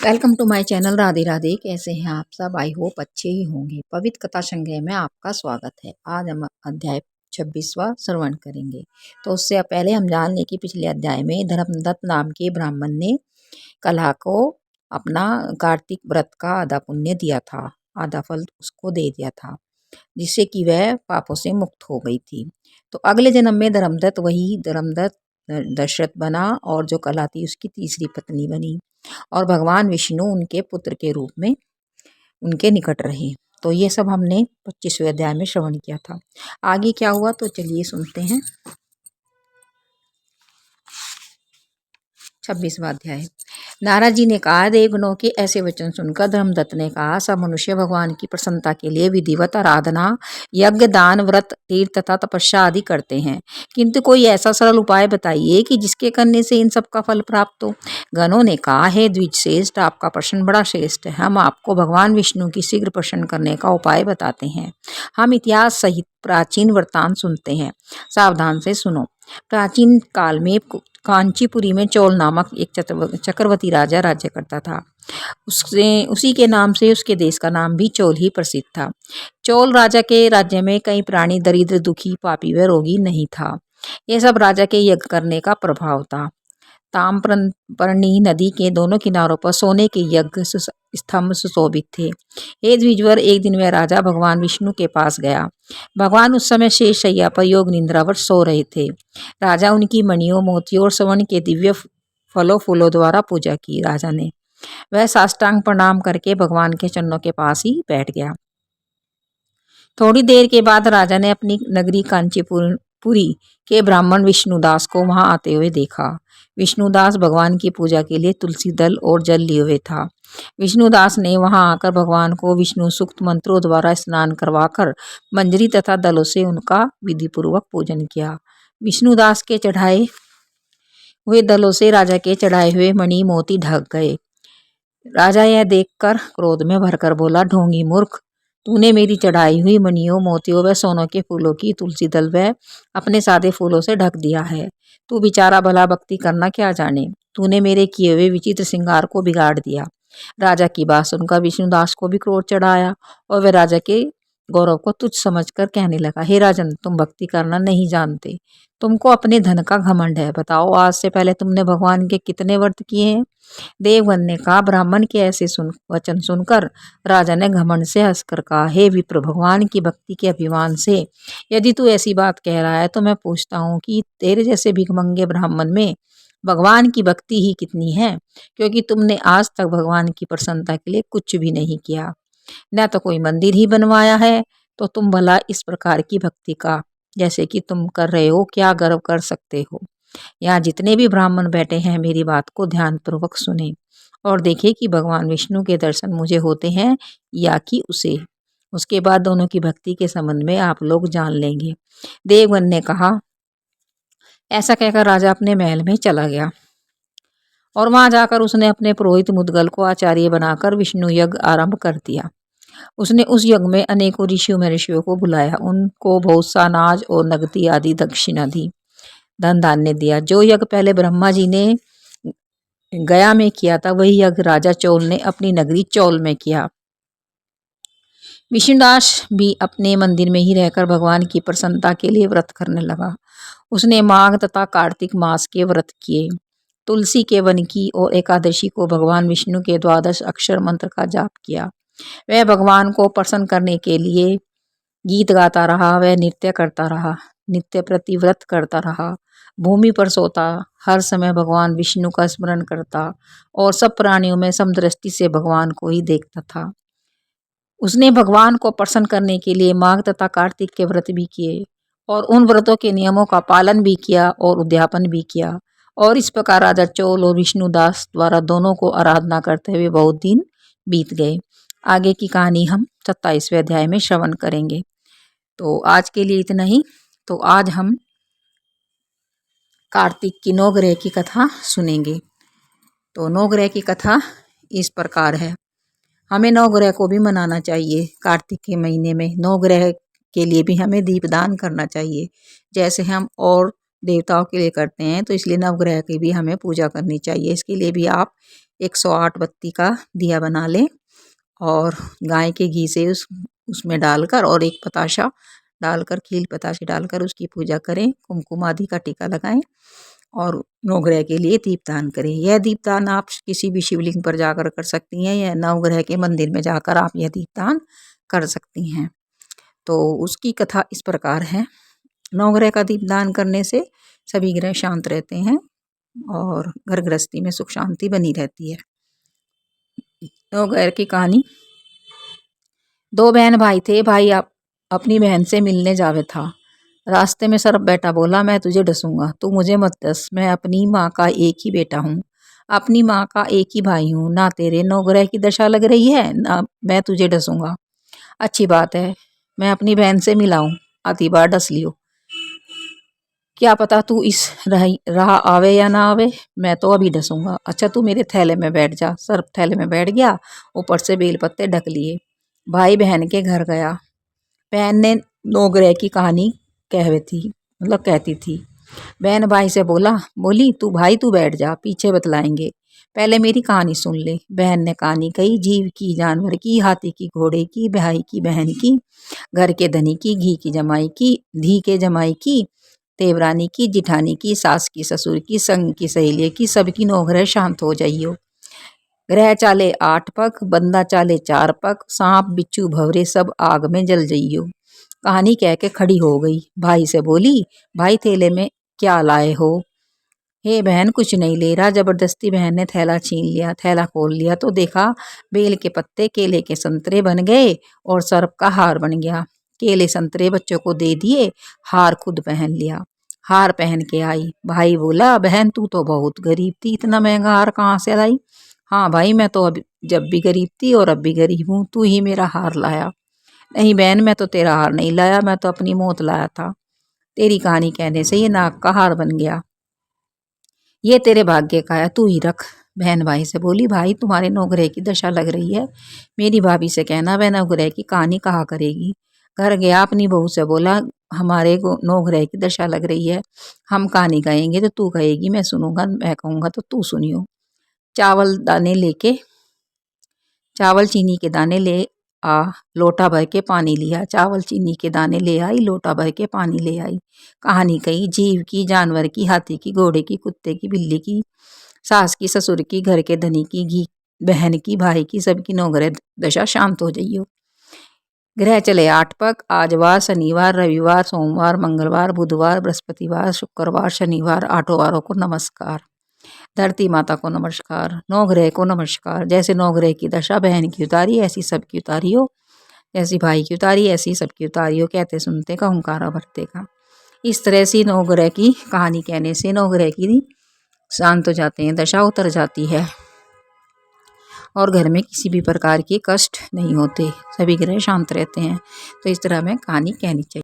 Welcome to my channel Radhe Radhe. कैसे हैं आप सब? आई होप अच्छे ही होंगे। पवित्र कथा संग्रह में आपका स्वागत है। आज हम अध्याय 26वां श्रवण करेंगे। तो उससे पहले हम जान लें कि पिछले अध्याय में धर्मदत्त नाम के ब्राह्मण ने कलह को अपना कार्तिक व्रत का आधा पुण्य दिया था, आधा फल उसको दे दिया था, जिससे कि वह पापों से मुक्त हो गई थी। तो अगले जन्म में धर्मदत्त वही धर्मदत्त दशरथ बना और जो कला थी उसकी तीसरी पत्नी बनी और भगवान विष्णु उनके पुत्र के रूप में उनके निकट रहे। तो ये सब हमने 25वें अध्याय में श्रवण किया था। आगे क्या हुआ तो चलिए सुनते हैं। 26वां अध्याय। नारद जी ने कहा, देवगणों के ऐसे वचन सुनकर धर्मदत्त ने कहा, सब मनुष्य भगवान की प्रसन्नता के लिए विधिवत आराधना, यज्ञ, दान, व्रत, तीर्थ तथा तपस्या आदि करते हैं, किंतु कोई ऐसा सरल उपाय बताइए कि जिसके करने से इन सब का फल प्राप्त हो। गणों ने कहा, हे द्विजश्रेष्ठ, आपका प्रश्न बड़ा श्रेष्ठ है। हम आपको भगवान विष्णु की शीघ्र प्रसन्न करने का उपाय बताते हैं। हम इतिहास सहित प्राचीन वृत्तांत सुनते हैं, सावधान से सुनो। प्राचीन काल में कांचीपुरी में चोल नामक एक चक्रवर्ती राजा राज्य करता था। उसी के नाम से उसके देश का नाम भी चोल ही प्रसिद्ध था। चोल राजा के राज्य में कई प्राणी दरिद्र, दुखी, पापी व रोगी नहीं था। यह सब राजा के यज्ञ करने का प्रभाव था। ताम्रपर्णी नदी के दोनों किनारों पर सोने के यज्ञ स्तंभ सुशोभित थे। हे द्विजवर, एक दिन वह राजा भगवान विष्णु के पास गया। भगवान उस समय शेष शैया पर योग निद्रावत सो रहे थे। राजा उनकी मणियों, मोतियों और स्वर्ण के दिव्य फलों फूलों द्वारा पूजा की। राजा ने वह साष्टांग प्रणाम करके भगवान के चरणों के पास ही बैठ गया। थोड़ी देर के बाद राजा ने अपनी नगरी कांचीपुरी के ब्राह्मण विष्णुदास को वहां आते हुए देखा। विष्णुदास भगवान की पूजा के लिए तुलसी दल और जल लिए हुए था। विष्णुदास ने वहां आकर भगवान को विष्णु सूक्त मंत्रों द्वारा स्नान करवाकर मंजरी तथा दलों से उनका विधिपूर्वक पूजन किया। विष्णुदास के चढ़ाए हुए दलों से राजा के चढ़ाए हुए मणि मोती ढक गए। राजा यह देखकर क्रोध में भरकर बोला, ढोंगी मूर्ख, तूने मेरी चढ़ाई हुई मणियों, मोतियों व सोनों के फूलों की तुलसी दल व अपने सादे फूलों से ढक दिया है। तू बेचारा भला भक्ति करना क्या जाने। तूने मेरे किए हुए विचित्र श्रृंगार को बिगाड़ दिया। राजा की बात सुनकर विष्णुदास को भी क्रोध चढ़ाया और वह राजा के गौरव को तुच्छ समझकर कहने लगा, हे राजन, तुम भक्ति करना नहीं जानते, तुमको अपने धन का घमंड है। बताओ, आज से पहले तुमने भगवान के कितने व्रत किए हैं? देवगण ने कहा, ब्राह्मण के ऐसे वचन सुनकर राजा ने घमंड से हंसकर कहा, हे विप्र, भगवान की भक्ति के अभिमान से यदि तू ऐसी बात कह रहा है तो मैं पूछता हूँ कि तेरे जैसे भिखमंगे ब्राह्मण में भगवान की भक्ति ही कितनी है, क्योंकि तुमने आज तक भगवान की प्रसन्नता के लिए कुछ भी नहीं किया, न तो कोई मंदिर ही बनवाया है। तो तुम भला इस प्रकार की भक्ति का जैसे कि तुम कर रहे हो क्या गर्व कर सकते हो? यहाँ जितने भी ब्राह्मण बैठे हैं मेरी बात को ध्यानपूर्वक सुने और देखें कि भगवान विष्णु के दर्शन मुझे होते हैं या कि उसे। उसके बाद दोनों की भक्ति के संबंध में आप लोग जान लेंगे। देवगण ने कहा। ऐसा कहकर राजा अपने महल में चला गया और वहां जाकर उसने अपने पुरोहित मुद्गल को आचार्य बनाकर विष्णु यज्ञ आरंभ कर दिया। उसने उस यज्ञ में अनेकों ऋषियों महर्षियों को बुलाया, उनको बहुत सा अनाज और नगदी आदि दक्षिणा दी, धन धान्य दिया। जो यज्ञ पहले ब्रह्मा जी ने गया में किया था वही यज्ञ राजा चौल ने अपनी नगरी चौल में किया। विष्णुदास भी अपने मंदिर में ही रहकर भगवान की प्रसन्नता के लिए व्रत करने लगा। उसने माघ तथा कार्तिक मास के व्रत किए, तुलसी के वन की और एकादशी को भगवान विष्णु के 12 अक्षर मंत्र का जाप किया। वह भगवान को प्रसन्न करने के लिए गीत गाता रहा, वह नृत्य करता रहा, नित्य प्रति व्रत करता रहा, भूमि पर सोता, हर समय भगवान विष्णु का स्मरण करता और सब प्राणियों में समदृष्टि से भगवान को ही देखता था। उसने भगवान को प्रसन्न करने के लिए माघ तथा कार्तिक के व्रत भी किए और उन व्रतों के नियमों का पालन भी किया और उद्यापन भी किया। और इस प्रकार राजा चोल और विष्णुदास द्वारा दोनों को आराधना करते हुए बहुत दिन बीत गए। आगे की कहानी हम 27वें अध्याय में श्रवण करेंगे। तो आज के लिए इतना ही। तो आज हम कार्तिक की नवग्रह की कथा सुनेंगे। तो नवग्रह की कथा इस प्रकार है। हमें नवग्रह को भी मनाना चाहिए। कार्तिक के महीने में नवग्रह के लिए भी हमें दीपदान करना चाहिए। जैसे हम और देवताओं के लिए करते हैं, तो इसलिए नवग्रह की भी हमें पूजा करनी चाहिए। इसके लिए भी आप 108 बत्ती का दिया बना लें और गाय के घी से उसमें डालकर और एक बताशा डालकर, खील बताशे डालकर उसकी पूजा करें, कुमकुम आदि का टीका लगाएं और नवग्रह के लिए दीपदान करें। यह दीपदान आप किसी भी शिवलिंग पर जाकर कर सकती हैं या नवग्रह के मंदिर में जाकर आप यह दीपदान कर सकती हैं। तो उसकी कथा इस प्रकार है। नवग्रह का दीपदान करने से सभी ग्रह शांत रहते हैं और घर गृहस्थी में सुख शांति बनी रहती है। नवग्रह की कहानी। दो बहन भाई थे। भाई अपनी बहन से मिलने जावे था। रास्ते में सरप बेटा बोला, मैं तुझे डसूंगा, तू मुझे मत डस, मैं अपनी माँ का एक ही बेटा हूँ, अपनी माँ का एक ही भाई हूँ, ना तेरे नवग्रह की दशा लग रही है ना मैं तुझे डसूंगा। अच्छी बात है, मैं अपनी बहन से मिलाऊं, आती बार डस लियो, क्या पता तू इस राह आवे या ना आवे, मैं तो अभी डसूंगा। अच्छा तू मेरे थैले में बैठ जा। सर्प थैले में बैठ गया, ऊपर से बेल पत्ते ढक लिए। भाई बहन के घर गया। बहन ने नवग्रह की कहानी कहती थी। बहन भाई से बोली तू बैठ जा, पीछे बतलाएंगे, पहले मेरी कहानी सुन ले। बहन ने कहानी कही, जीव की, जानवर की, हाथी की, घोड़े की, भाई की, बहन की, घर के धनी की, घी की जमाई की, धी के जमाई की, देवरानी की, जिठानी की, सास की, ससुर की, संग की, सहेली की, सबकी नौग्रह शांत हो जाइयो। ग्रह चाले 8 पग, बंदा चाले 4 पग, सांप बिच्छू भवरे सब आग में जल जाइयो। कहानी कह के खड़ी हो गई। भाई से बोली, भाई थैले में क्या लाए हो? हे बहन कुछ नहीं ले रहा। जबरदस्ती बहन ने थैला छीन लिया। थैला खोल लिया तो देखा बेल के पत्ते, केले के संतरे बन गए और सर्प का हार बन गया। केले संतरे बच्चों को दे दिए, हार खुद पहन लिया। हार पहन के आई। भाई बोला, बहन तू तो बहुत गरीब थी, इतना महंगा हार कहाँ से लाई? हाँ भाई, मैं तो अब जब भी गरीब थी और अब भी गरीब हूँ, तू ही मेरा हार लाया। नहीं बहन, मैं तो तेरा हार नहीं लाया, मैं तो अपनी मौत लाया था। तेरी कहानी कहने से ये नाग का हार बन गया, ये तेरे भाग्य का है, तू ही रख। बहन भाई से बोली, भाई तुम्हारे नौग्रह की दशा लग रही है, मेरी भाभी से कहना वह नौग्रह की कहानी कहा करेगी। घर गया, अपनी बहू से बोला, हमारे नौग्रह की दशा लग रही है, हम कहानी कहेंगे तो तू कहेगी, मैं सुनूंगा, मैं कहूँगा तो तू सुनियो। चावल चीनी के दाने ले आ, लोटा भर के पानी लिया। चावल चीनी के दाने ले आई, लोटा भर के पानी ले आई। कहानी कही, जीव की, जानवर की, हाथी की, घोड़े की, कुत्ते की, बिल्ली की, सास की, ससुर की, घर के धनी की, घी बहन की, भाई की, सबकी नौग्रह दशा शांत हो जाइयो। ग्रह चले 8 पग, आजवार, शनिवार, रविवार, सोमवार, मंगलवार, बुधवार, बृहस्पतिवार, शुक्रवार, शनिवार, 8 वारों को नमस्कार। धरती माता को नमस्कार, नौग्रह को नमस्कार। जैसे नौग्रह की दशा बहन की उतारी, ऐसी सबकी उतारी हो, जैसी भाई की उतारी ऐसी सबकी उतारी हो। कहते सुनते का हुंकारा भरते का। इस तरह से नौग्रह की कहानी कहने से नौग्रह की शांत हो जाते हैं, दशा उतर जाती है और घर में किसी भी प्रकार के कष्ट नहीं होते, सभी ग्रह शांत रहते हैं। तो इस तरह हमें कहानी कहनी चाहिए।